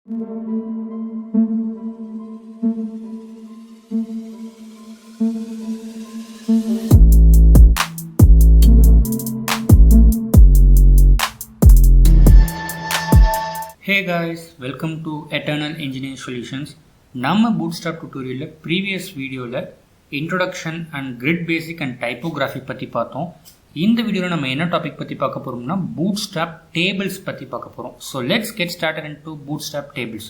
Hey guys, welcome to Eternal Engineering Solutions. நம்ம Bootstrap tutorial previous videoல introduction and grid basic and typography பத்தி பார்த்தோம். இந்த வீடியோல நம்ம என்ன டாபிக் பத்தி பார்க்க போறோம்னா Bootstrap tables பத்தி பார்க்க போறோம். So let's get started into Bootstrap tables.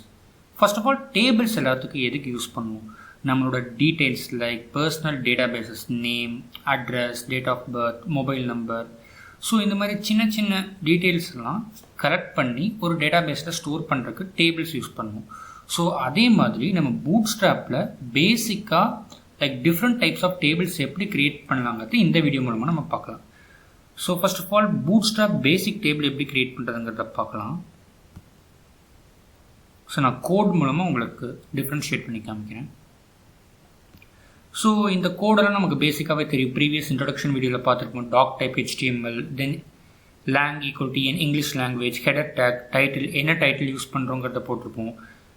First of all, tables எல்லாத்துக்கும் எதுக்கு யூஸ் பண்ணுவோம்? நம்மளோட details like personal databases, name, address, date of birth, mobile number, so இந்த மாதிரி சின்ன சின்ன டீட்டெயில்ஸ்லாம் கரெக்ட் பண்ணி ஒரு டேட்டாபேஸில் ஸ்டோர் பண்ணுறதுக்கு டேபிள்ஸ் யூஸ் பண்ணுவோம். ஸோ அதே மாதிரி நம்ம பூட்ஸ்ட்ராப்பில் பேசிக்காக like different types of tables எப்படி க்ரியேட் பண்ணலாங்கிறது இந்த வீடியோ மூலமாக நம்ம பார்க்கலாம். So first of all bootstrap basic table எப்படி க்ரியேட் பண்ணுறதுங்கிறத பார்க்கலாம். ஸோ நான் கோட் மூலமாக உங்களுக்கு டிஃப்ரென்ஷியேட் பண்ணி காமிக்கிறேன். ஸோ இந்த கோடெல்லாம் நமக்கு பேசிக்காகவே தெரியும். ப்ரீவியஸ் இன்ட்ரடக்ஷன் வீடியோவில் பார்த்துருக்கோம். Doctype HTML, then lang equal to an English language, header tag, title, என்ன டைட்டில் யூஸ் பண்ணுறோங்கிறத போட்டிருப்போம்.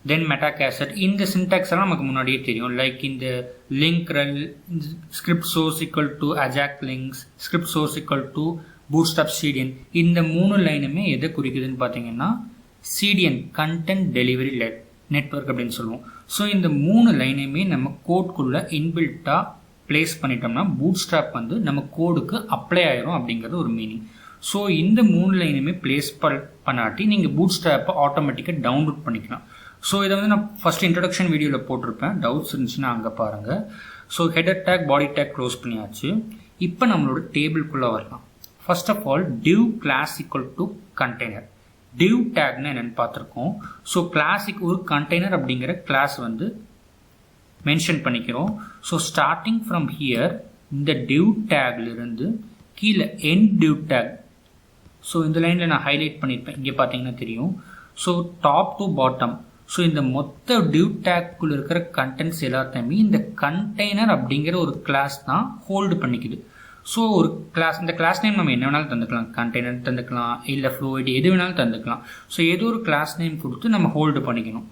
தென் மெட்டா கேசட், இந்த சின்டாக்ஸ் எல்லாம் நமக்கு முன்னாடியே தெரியும். லைக் இந்த link rel, script source equal to Ajax links, script source equal to Bootstrap CDN, இந்த 3 லைனுமே எதை குறிக்குதுன்னு பார்த்தீங்கன்னா CDN, கண்டென்ட் டெலிவரி நெட்வொர்க் அப்படின்னு சொல்லுவோம். ஸோ இந்த 3 லைனையுமே நம்ம கோட்குள்ளே இன்பில்ட்டாக பிளேஸ் பண்ணிட்டோம்னா பூட்ஸ்ட்ராப் வந்து நம்ம கோடுக்கு அப்ளை ஆயிரும் அப்படிங்கிறது ஒரு மீனிங். ஸோ இந்த 3 லைனுமே பிளேஸ் பண்ணாட்டி நீங்கள் பூட்ஸ்ட்ராப்பை ஆட்டோமேட்டிக்காக டவுன்லோட் பண்ணிக்கலாம். ஸோ இதை வந்து நான் ஃபர்ஸ்ட் இன்ட்ரடக்ஷன் வீடியோவில் போட்டிருப்பேன். டவுட்ஸ் இருந்துச்சுன்னா அங்கே பாருங்கள். So header tag, body tag close பண்ணியாச்சு. இப்போ நம்மளோட டேபிள்குள்ளே வரலாம். First of all div class equal to container. div tagனா என்னென்னு பார்த்துருக்கோம். ஸோ கிளாஸிக் ஒரு கண்டெய்னர் அப்படிங்கிற கிளாஸ் வந்து மென்ஷன் பண்ணிக்கிறோம். ஸோ ஸ்டார்டிங் ஃப்ரம் ஹியர் இந்த div tagலிருந்து கீழே end div tag, ஸோ இந்த லைனில் நான் ஹைலைட் பண்ணியிருப்பேன், இங்கே பார்த்தீங்கன்னா தெரியும். So top to bottom, so இந்த மொத்த div tagக்குள்ள இருக்கிற கண்டென்ட்ஸ் எல்லாத்தையுமே இந்த கண்டெய்னர் அப்படிங்கிற ஒரு கிளாஸ் தான் ஹோல்டு பண்ணிக்குது. ஸோ ஒரு கிளாஸ், இந்த கிளாஸ் நேம் நம்ம என்ன வேணாலும் தந்துக்கலாம், கண்டெய்னர் தந்துக்கலாம், இல்லை ஃப்ளோ ஐடி எது வேணாலும் தந்துக்கலாம். ஸோ ஏதோ ஒரு கிளாஸ் நேம் கொடுத்து நம்ம ஹோல்டு பண்ணிக்கணும்.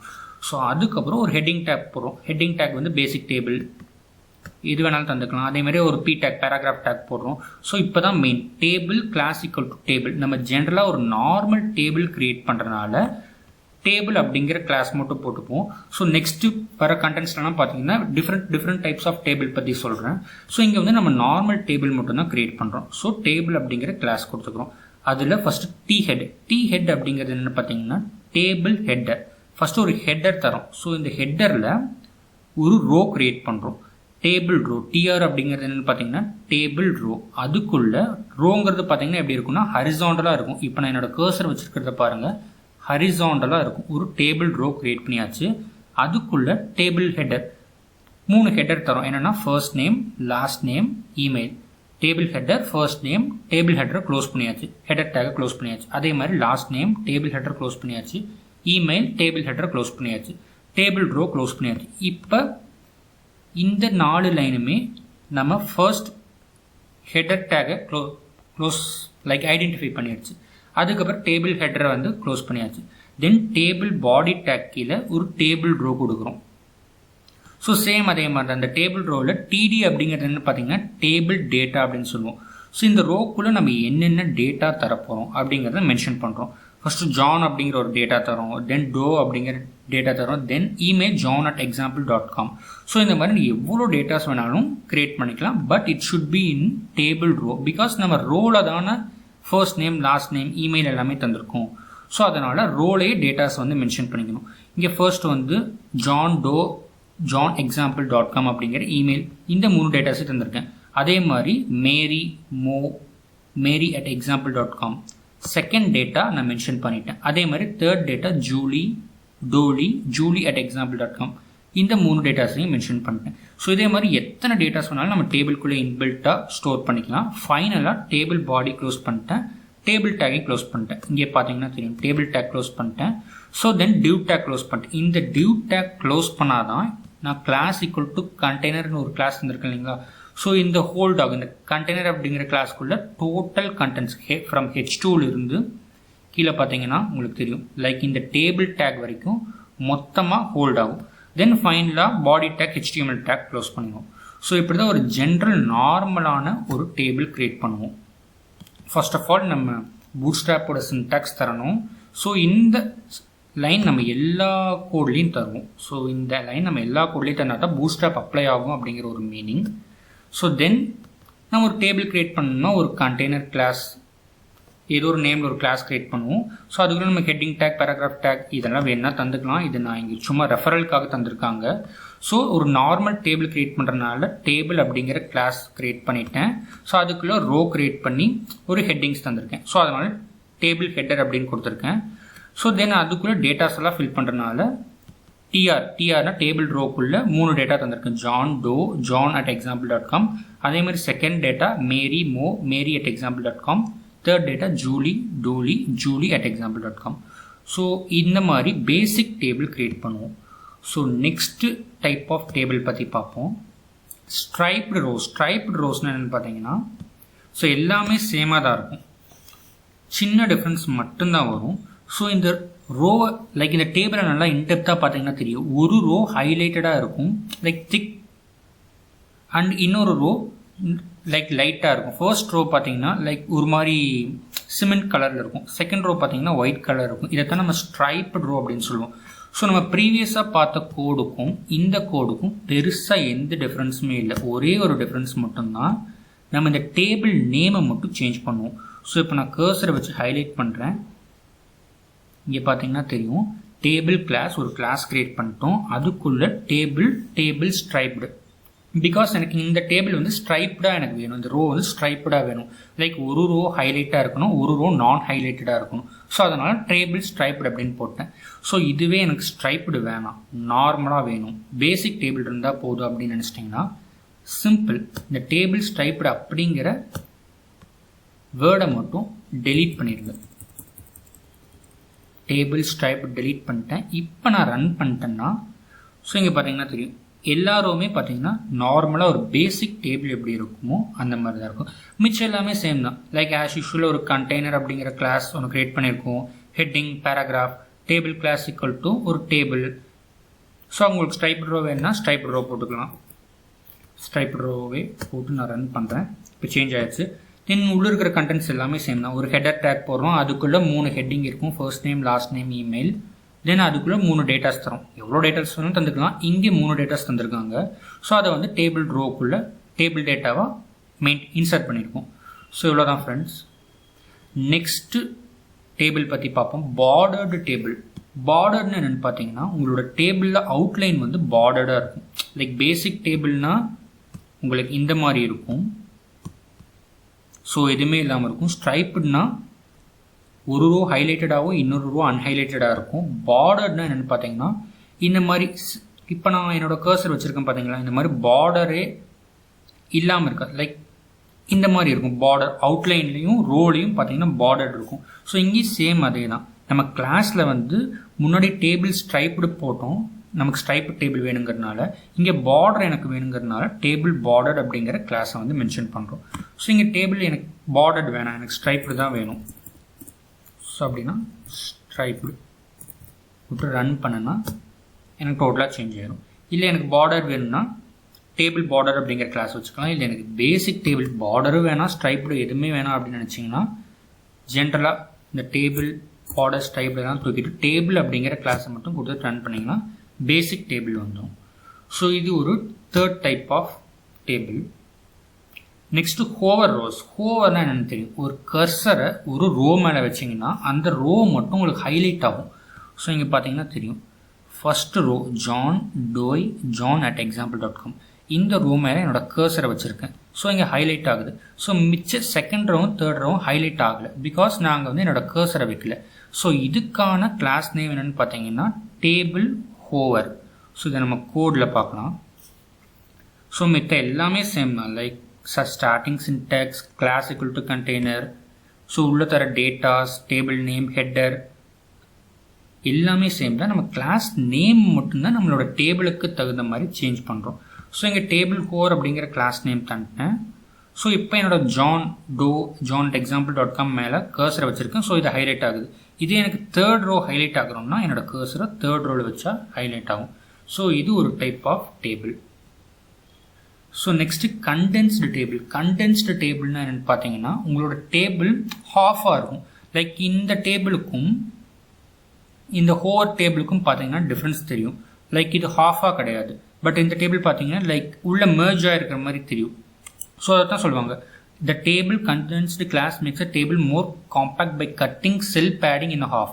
ஸோ அதுக்கப்புறம் ஒரு ஹெட்டிங் டேக் போடுறோம். ஹெட்டிங் டேக் வந்து பேசிக் டேபிள் எது வேணாலும் தந்துக்கலாம். அதே மாதிரி ஒரு P டேக், பேராகிராஃப் டேக் போடுறோம். ஸோ இப்போ தான் main table class equal to table. நம்ம ஜென்ரலாக ஒரு நார்மல் டேபிள் கிரியேட் பண்ணுறதுனால டேபிள் அப்படிங்கிற கிளாஸ் மட்டும் போட்டுப்போம். ஸோ நெக்ஸ்ட்டு வர கண்டென்ட்ஸ்லாம் பார்த்தீங்கன்னா டிஃப்ரெண்ட் டைப்ஸ் ஆஃப் டேபிள் பற்றி சொல்கிறேன். ஸோ இங்கே வந்து நம்ம நார்மல் டேபிள் மட்டும் தான் கிரியேட் பண்ணுறோம். ஸோ டேபிள் அப்படிங்கிற கிளாஸ் கொடுத்துக்கிறோம். அதில் ஃபஸ்ட்டு டி ஹெட் அப்படிங்கிறது என்னென்னு பார்த்தீங்கன்னா டேபிள் ஹெட்டர். ஃபஸ்ட்டு ஒரு ஹெட்டர் தரோம். ஸோ இந்த ஹெட்டரில் ஒரு ரோ கிரியேட் பண்ணுறோம். டேபிள் ரோ, டிஆர் அப்படிங்கிறது என்னென்னு பார்த்தீங்கன்னா டேபிள் ரோ. அதுக்குள்ள ரோங்கிறது பார்த்தீங்கன்னா எப்படி இருக்குன்னா ஹரிசாண்டலாக இருக்கும். இப்போ நான் என்னோட கர்சர் வச்சுருக்கிறத பாருங்கள், ஹரிசாண்டலாக இருக்கும். ஒரு டேபிள் ரோ கிரியேட் பண்ணியாச்சு. அதுக்குள்ள டேபிள் ஹெட்டர் 3 ஹெட்டர் தரோம். என்னென்னா first name, last name, email. Table header, first name, table ஹெட்டரை க்ளோஸ் பண்ணியாச்சு, ஹெட்டர் டேகை க்ளோஸ் பண்ணியாச்சு. அதே மாதிரி last name, table header close பண்ணியாச்சு, இமெயில், டேபிள் ஹெட்டரை க்ளோஸ் பண்ணியாச்சு, டேபிள் ரோ க்ளோஸ் பண்ணியாச்சு. இப்போ இந்த 4 லைனுமே நம்ம ஃபர்ஸ்ட் ஹெட்டர் டேகை க்ளோஸ் லைக் ஐடென்டிஃபை பண்ணியாச்சு. அதுக்கப்புறம் டேபிள் ஹெட்டரை வந்து க்ளோஸ் பண்ணியாச்சு. தென் டேபிள் பாடி டேக் கீழே ஒரு டேபிள் ரோ கொடுக்குறோம். ஸோ சேம் அதே மாதிரி தான் அந்த டேபிள் ரோவில் டிடி அப்படிங்கிறது என்ன பார்த்தீங்கன்னா டேபிள் டேட்டா அப்படின்னு சொல்லுவோம். ஸோ இந்த ரோக்குள்ளே நம்ம என்னென்ன டேட்டா தரப்போகிறோம் அப்படிங்கிறத மென்ஷன் பண்ணுறோம். ஃபஸ்ட்டு ஜான் அப்படிங்கிற ஒரு டேட்டா தரோம், தென் டோ அப்படிங்கிற டேட்டா தரோம், தென் இமெயில் john@example.com. ஸோ இந்த மாதிரி நீங்கள் எவ்வளோ டேட்டாஸ் வேணாலும் கிரியேட் பண்ணிக்கலாம். But it should be in table row. Because நம்ம ரோவில் தானே first name, last name, email எல்லாமே தந்திருக்கும். ஸோ அதனால் ரோலையே டேட்டாஸ் வந்து மென்ஷன் பண்ணிக்கணும். இங்கே ஃபர்ஸ்ட் வந்து john@example.com அப்படிங்கிற இமெயில், இந்த 3 டேட்டாஸை தந்திருக்கேன். அதே மாதிரி mary@example.com செகண்ட் டேட்டா நான் மென்ஷன் பண்ணிட்டேன். அதே மாதிரி தேர்ட் டேட்டா julie@example.com, இந்த 3 டேட்டாஸையும் மென்ஷன் பண்ணிட்டேன். ஸோ இதே மாதிரி எத்தனை டேட்டாஸ் வேணாலும் நம்ம டேபிள்குள்ளே இன்பில்ட்டாக ஸ்டோர் பண்ணிக்கலாம். ஃபைனலாக டேபிள் பாடி க்ளோஸ் பண்ணிட்டேன், டேபிள் டேக்கை க்ளோஸ் பண்ணிட்டேன். இங்கே பார்த்தீங்கன்னா தெரியும் டேபிள் டேக் க்ளோஸ் பண்ணிட்டேன். So then div take close பண்ணிட்டேன். இந்த div டேக் க்ளோஸ் பண்ணாதான் நான் கிளாஸ் ஈக்குவல் டு கண்டெய்னர்னு ஒரு கிளாஸ் இருந்திருக்கேன் இல்லைங்களா. ஸோ இந்த ஹோல் டாக், இந்த கண்டெய்னர் அப்படிங்கிற கிளாஸ்க்குள்ள டோட்டல் கண்டென்ட்ஸ் ஃப்ரம் H2 இருந்து கீழே பார்த்தீங்கன்னா உங்களுக்கு தெரியும் லைக் இந்த டேபிள் டேக் வரைக்கும் மொத்தமாக ஹோல்ட் ஆகும். தென் ஃபைனலாக பாடி டேக் HTML டேக் க்ளோஸ் பண்ணிடுவோம். ஸோ இப்படி தான் ஒரு ஜென்ரல் நார்மலான ஒரு டேபிள் க்ரியேட் பண்ணுவோம். ஃபர்ஸ்ட் ஆஃப் ஆல் நம்ம பூட்ஸ்ட்ராப்போட சின்டாக்ஸ் தரணும். ஸோ இந்த லைன் நம்ம எல்லா கோட்லேயும் தருவோம். ஸோ இந்த லைன் நம்ம எல்லா கோட்லேயும் தந்தா தான் பூட்ஸ்ட்ராப் அப்ளை ஆகும் அப்படிங்கிற ஒரு மீனிங். ஸோ தென் நம்ம ஒரு டேபிள் க்ரியேட் பண்ணோம்னா ஒரு கண்டெய்னர் கிளாஸ் ஏதோ ஒரு நேமில் ஒரு கிளாஸ் க்ரியேட் பண்ணுவோம். ஸோ அதுக்குள்ள நம்ம ஹெட்டிங் டேக் பேராகிராஃப் டேக் இதெல்லாம் வேணுன்னா தந்துக்கலாம். இது நான் இங்கே சும்மா ரெஃபரலுக்காக தந்திருக்காங்க. ஸோ ஒரு நார்மல் டேபிள் க்ரியேட் பண்ணுறதுனால டேபிள் அப்படிங்கிற கிளாஸ் க்ரியேட் பண்ணிட்டேன். ஸோ அதுக்குள்ளே ரோ க்ரியேட் பண்ணி ஒரு ஹெட்டிங்ஸ் தந்திருக்கேன். ஸோ அதனால் டேபிள் ஹெட்டர் அப்படின்னு கொடுத்துருக்கேன். ஸோ தென் அதுக்குள்ளே டேட்டாஸ் எல்லாம் ஃபில் பண்ணுறதுனால டிஆர்னா டேபிள் ரோக்குள்ளே 3 டேட்டா தந்திருக்கேன். john@example.com. அதே மாதிரி second data Mary @example.com. Third data ஜூலி@example.com. ஸோ இந்த மாதிரி பேசிக் டேபிள் க்ரியேட் பண்ணுவோம். So next type of table பற்றி பார்ப்போம். ஸ்ட்ரைப்டு ரோஸ்னால் என்னென்னு பார்த்தீங்கன்னா ஸோ எல்லாமே சேமாக தான் இருக்கும், சின்ன டிஃப்ரென்ஸ் மட்டும்தான் வரும். ஸோ இந்த ரோ லைக் இந்த டேபிளை நல்லா இன்டெப்த்தாக பார்த்தீங்கன்னா தெரியும். ஒரு ரோ ஹைலைட்டடாக இருக்கும் லைக் திக் அண்ட் இன்னொரு ரோ லைக் லைட்டாக இருக்கும். ஃபர்ஸ்ட் ரோ பார்த்தீங்கன்னா லைக் ஒரு மாதிரி சிமெண்ட் கலரில் இருக்கும். செகண்ட் ரோ பார்த்தீங்கன்னா ஒயிட் கலர் இருக்கும். இதைத்தான் நம்ம ஸ்ட்ரைப்டு ரோ அப்படின்னு சொல்லுவோம். ஸோ நம்ம ப்ரீவியஸாக பார்த்த கோடுக்கும் இந்த கோடுக்கும் பெருசாக எந்த டிஃப்ரென்ஸுமே இல்லை. ஒரே ஒரு டிஃப்ரென்ஸ் மட்டும்தான், நம்ம இந்த டேபிள் நேமை மட்டும் சேஞ்ச் பண்ணுவோம். ஸோ இப்போ நான் கர்சரை வச்சு ஹைலைட் பண்ணுறேன். இங்கே பார்த்தீங்கன்னா தெரியும் டேபிள் கிளாஸ் ஒரு கிளாஸ் கிரியேட் பண்ணிட்டோம். அதுக்குள்ள டேபிள் ஸ்ட்ரைப்டு. பிகாஸ் எனக்கு இந்த டேபிள் வந்து ஸ்ட்ரைப்டாக எனக்கு வேணும், இந்த ரோ வந்து ஸ்ட்ரைப்டாக வேணும். லைக் ஒரு ரோ ஹைலைட்டாக இருக்கணும், ஒரு ரோ நான் ஹைலைட்டடாக இருக்கணும். ஸோ அதனால் டேபிள் ஸ்ட்ரைப்டு அப்படின்னு போட்டேன். ஸோ இதுவே எனக்கு ஸ்ட்ரைப்டு வேணாம், நார்மலாக வேணும், பேசிக் டேபிள் இருந்தால் போதும் அப்படின்னு நினச்சிட்டிங்கன்னா சிம்பிள் இந்த டேபிள் ஸ்ட்ரைப்டு அப்படிங்கிற வேர்டை மட்டும் டெலீட் பண்ணிடுங்க. டேபிள் ஸ்ட்ரைப்டு டெலீட் பண்ணிட்டேன். இப்போ நான் ரன் பண்ணிட்டேன்னா ஸோ இங்கே பார்த்தீங்கன்னா தெரியும் எல்லாருமே பார்த்தீங்கன்னா நார்மலாக ஒரு பேசிக் டேபிள் எப்படி இருக்குமோ அந்த மாதிரி தான் இருக்கும். மிச்சம் எல்லாமே சேம் தான். லைக் ஆஸ் யூஷுவல் ஒரு கண்டெய்னர் அப்படிங்கிற கிளாஸ் ஒன்று க்ரியேட் பண்ணியிருக்கோம். Heading paragraph table class equal to ஒரு டேபிள். ஸோ உங்களுக்கு ஸ்ட்ரைப்டு ரோ வேணுன்னா ஸ்ட்ரைப்டு ரோ போட்டுக்கலாம். ஸ்ட்ரைப்டு ரோவே போட்டு நான் ரன் பண்ணுறேன். இப்போ சேஞ்ச் ஆயிடுச்சு. தென் உள்ளே இருக்கிற கண்டென்ட்ஸ் எல்லாமே சேம் தான். ஒரு ஹெடர் டேக் போடுறோம், அதுக்குள்ளே 3 ஹெட்டிங் இருக்கும், first name last name email. Then அதுக்குள்ளே 3 டேட்டாஸ் தரும். எவ்வளோ டேட்டாஸ் வேணும் தந்துக்கலாம். இங்கே 3 டேட்டாஸ் தந்திருக்காங்க. ஸோ அதை வந்து டேபிள் ரோக்குள்ளே டேபிள் டேட்டாவாக இன்சர்ட் பண்ணியிருக்கோம். ஸோ இவ்வளோ தான் ஃப்ரெண்ட்ஸ். நெக்ஸ்ட்டு டேபிள் பற்றி பார்ப்போம். Bordered table. பார்டர்னு என்னென்னு பார்த்தீங்கன்னா உங்களோட டேபிளில் அவுட்லைன் வந்து பார்டர்டாக இருக்கும். லைக் பேசிக் டேபிள்னால் உங்களுக்கு இந்த மாதிரி இருக்கும். ஸோ எதுவுமே இல்லாமல் இருக்கும். ஸ்ட்ரைப்டுனா ஒரு ரோ ஹைலைட்டடாகவும் இன்னொரு ரோ அன்ஹைலைட்டடாக இருக்கும். பார்டர்னா என்னென்னு பார்த்தீங்கன்னா இந்த மாதிரி இப்போ நான் என்னோட கர்சர் வச்சுருக்கேன் பார்த்தீங்களா, இந்த மாதிரி பார்டரே இல்லாமல் இருக்காது. லைக் இந்த மாதிரி இருக்கும். பார்டர் அவுட்லைன்லேயும் ரோலையும் பார்த்தீங்கன்னா பார்டர் இருக்கும். ஸோ இங்கேயும் சேம் அதே தான். நம்ம கிளாஸில் வந்து முன்னாடி டேபிள் ஸ்ட்ரைப்டு போட்டோம், நமக்கு ஸ்ட்ரைப்டு டேபிள் வேணுங்கிறதுனால. இங்கே பார்டர் எனக்கு வேணுங்கிறதுனால டேபிள் பார்டர் அப்படிங்கிற கிளாஸை வந்து மென்ஷன் பண்ணுறோம். ஸோ இங்கே டேபிள் எனக்கு பார்டர் வேணாம், எனக்கு ஸ்ட்ரைப்டு தான் வேணும். ஸோ அப்படின்னா ஸ்ட்ரைப்டு விட்டு ரன் பண்ணனா எனக்கு டோட்டலாக சேஞ்ச் ஆகிடும். இல்லை எனக்கு பார்டர் வேணும்னா டேபிள் பார்டர் அப்படிங்கிற கிளாஸ் வச்சுக்கலாம். இல்லை எனக்கு பேசிக் டேபிள் பார்டரும் வேணாம் ஸ்ட்ரைப்டு எதுவுமே வேணாம் அப்படின்னு நினச்சிங்கன்னா ஜென்ரலாக இந்த டேபிள் பார்டர் ஸ்ட்ரைப்டு தான் தூக்கிட்டு டேபிள் அப்படிங்கிற கிளாஸை மட்டும் கொடுத்து ரன் பண்ணிங்கன்னா பேசிக் டேபிள் வந்துடும். ஸோ இது ஒரு third type of table. Next hover rows. ஹோவர்னா என்னென்னு தெரியும். ஒரு கர்சரை ஒரு ரோ மேலே வச்சிங்கன்னா அந்த ரோ மட்டும் உங்களுக்கு ஹைலைட் ஆகும். ஸோ இங்கே பார்த்தீங்கன்னா தெரியும் ஃபஸ்ட்டு ரோ john@example.com. இந்த ரோ மேலே என்னோடய கர்சரை வச்சுருக்கேன். ஸோ இங்கே ஹைலைட் ஆகுது. ஸோ மிச்ச செகண்ட் ரோவும் தேர்ட் ரோவும் ஹைலைட் ஆகலை, பிகாஸ் நாங்கள் வந்து என்னோடய கர்சரை வைக்கல. ஸோ இதுக்கான கிளாஸ் நேம் என்னென்னு பார்த்தீங்கன்னா டேபிள் ஹோவர். ஸோ இதை நம்ம கோடில் பார்க்கலாம். ஸோ மித்த எல்லாமே சேம் தான். Like starting syntax, class equal to container. So உள்ள தர டேட்டாஸ், டேபிள் நேம், ஹெட்டர் எல்லாமே சேம் தான். நம்ம கிளாஸ் நேம் மட்டும்தான் நம்மளோட டேபிளுக்கு தகுந்த மாதிரி சேஞ்ச் பண்ணுறோம். ஸோ இங்கே டேபிள் கோர் அப்படிங்கிற கிளாஸ் நேம் தந்துட்டேன். ஸோ இப்போ என்னோட john@example.com மேலே கர்சரை வச்சுருக்கேன். ஸோ இது ஹைலைட் ஆகுது. இதே எனக்கு தேர்ட் ரோ ஹைலைட் ஆகணும்னா என்னோட கர்சரை தேர்ட் ரோவில் வச்சா ஹைலைட் ஆகும். ஸோ இது ஒரு type of table. So next condensed table. Condensed டேபிள்னா என்னென்னு பார்த்தீங்கன்னா உங்களோட டேபிள் ஹாஃபாக இருக்கும். லைக் இந்த டேபிளுக்கும் இந்த ஹோல் டேபிளுக்கும் பார்த்தீங்கன்னா டிஃப்ரென்ஸ் தெரியும். லைக் இது ஹாஃபாக கிடையாது, பட் இந்த டேபிள் பார்த்தீங்கன்னா லைக் உள்ள மெர்ஜ் ஆகிருக்கிற மாதிரி தெரியும். ஸோ அதை தான் சொல்லுவாங்க, the table condensed class makes a table more compact by cutting cell padding in half.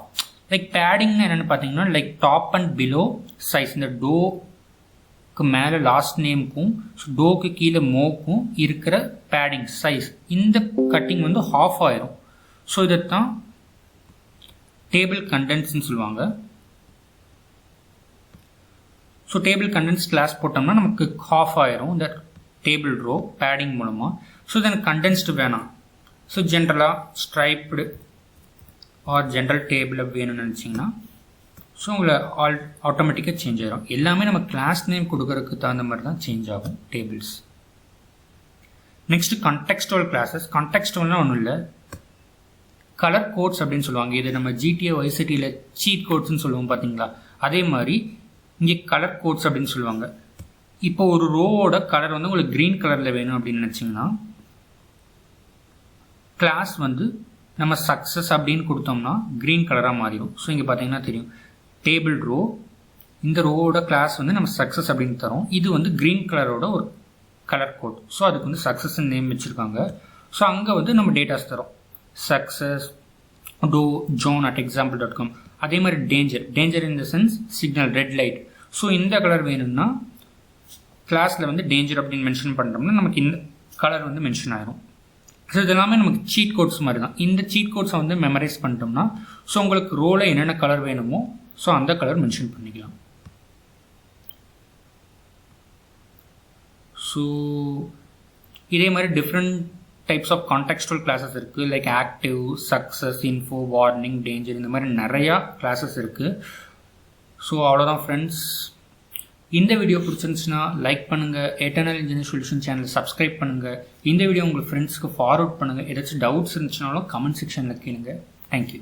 Like பேடிங்னா என்னென்னு பார்த்தீங்கன்னா like top and below size, இந்த டோக்கு மேலே லாஸ்ட் நேமுக்கும் டோக்கு கீழே மோக்கும் இருக்கிற பேடிங் சைஸ், இந்த கட்டிங் வந்து ஹாஃப் ஆயிரும். ஸோ இதைத்தான் டேபிள் கண்டென்ஸ்ன்னு சொல்லுவாங்க. ஸோ டேபிள் கண்டென்ஸ் கிளாஸ் போட்டோம்னா நமக்கு ஹாஃப் ஆயிரும் இந்த டேபிள் ரோ பேடிங் மூலமாக. ஸோ இது கண்டென்ஸ்டு வேணாம். ஸோ ஜென்ரலாக ஸ்ட்ரைப்டு ஆர் ஜென்ரல் டேபிள் வேணும்னு நினச்சிங்கன்னா ஸோ உங்களை ஆட்டோமேட்டிக்காக சேஞ்ச் ஆகிடும். எல்லாமே நம்ம கிளாஸ் நேம் கொடுக்கறதுக்கு தகுந்த மாதிரி தான் சேஞ்ச் ஆகும் டேபிள்ஸ். Next contextual classes. கான்டெக்ஸ்டுவல்னால் ஒன்றும் இல்லை, கலர் கோட்ஸ் அப்படின்னு சொல்லுவாங்க. இது நம்ம GTA வைசிட்டியில் சீட் கோட்ஸ்ன்னு சொல்லுவோம் பார்த்தீங்களா, அதே மாதிரி இங்கே கலர் கோட்ஸ் அப்படின்னு சொல்லுவாங்க. இப்போ ஒரு ரோவோட கலர் வந்து உங்களுக்கு க்ரீன் கலரில் வேணும் அப்படின்னு நினச்சிங்கன்னா கிளாஸ் வந்து நம்ம சக்ஸஸ் அப்படின்னு கொடுத்தோம்னா க்ரீன் கலராக மாறிடும். ஸோ இங்கே பார்த்தீங்கன்னா தெரியும், டேபிள் ரோ, இந்த ரோவோட கிளாஸ் வந்து நம்ம சக்ஸஸ் அப்படின்னு தரோம். இது வந்து க்ரீன் கலரோட ஒரு கலர் கோட். ஸோ அதுக்கு வந்து சக்ஸஸ் நேம் வச்சுருக்காங்க. ஸோ அங்கே வந்து நம்ம டேட்டாஸ் தரோம், சக்ஸஸ் டோ ஜோன் @example.com. அதே மாதிரி danger in the sense signal, red light. So இந்த கலர் வேணும்னா கிளாஸில் வந்து டேஞ்சர் அப்படின்னு மென்ஷன் பண்ணுறோம்னா நமக்கு இந்த கலர் வந்து மென்ஷன் ஆகிரும். ஸோ இதெல்லாமே நமக்கு சீட் கோட்ஸ் மாதிரி தான். இந்த சீட் கோட்ஸை வந்து மெமரைஸ் பண்ணிட்டோம்னா ஸோ உங்களுக்கு ரோவில் என்னென்ன கலர் வேணுமோ ஸோ அந்த கலர் மென்ஷன் பண்ணிக்கலாம். ஸோ இதே மாதிரி different types of contextual classes இருக்குது. Like active, success, info, warning, danger, இந்த மாதிரி நிறையா கிளாஸஸ் இருக்குது. ஸோ அவ்வளோதான் ஃப்ரெண்ட்ஸ். இந்த வீடியோ பிடிச்சிருந்துச்சுன்னா லைக் பண்ணுங்கள், எட்டர்னல் இன்ஜினியரிங் சொல்யூஷன் சேனலை சப்ஸ்கிரைப் பண்ணுங்கள். இந்த வீடியோ உங்கள் ஃப்ரெண்ட்ஸ்க்கு ஃபார்வர்ட் பண்ணுங்கள். ஏதாச்சும் டவுட்ஸ் இருந்துச்சுனாலும் கமெண்ட் செக்ஷனில் கேளுங்க. தேங்க்யூ.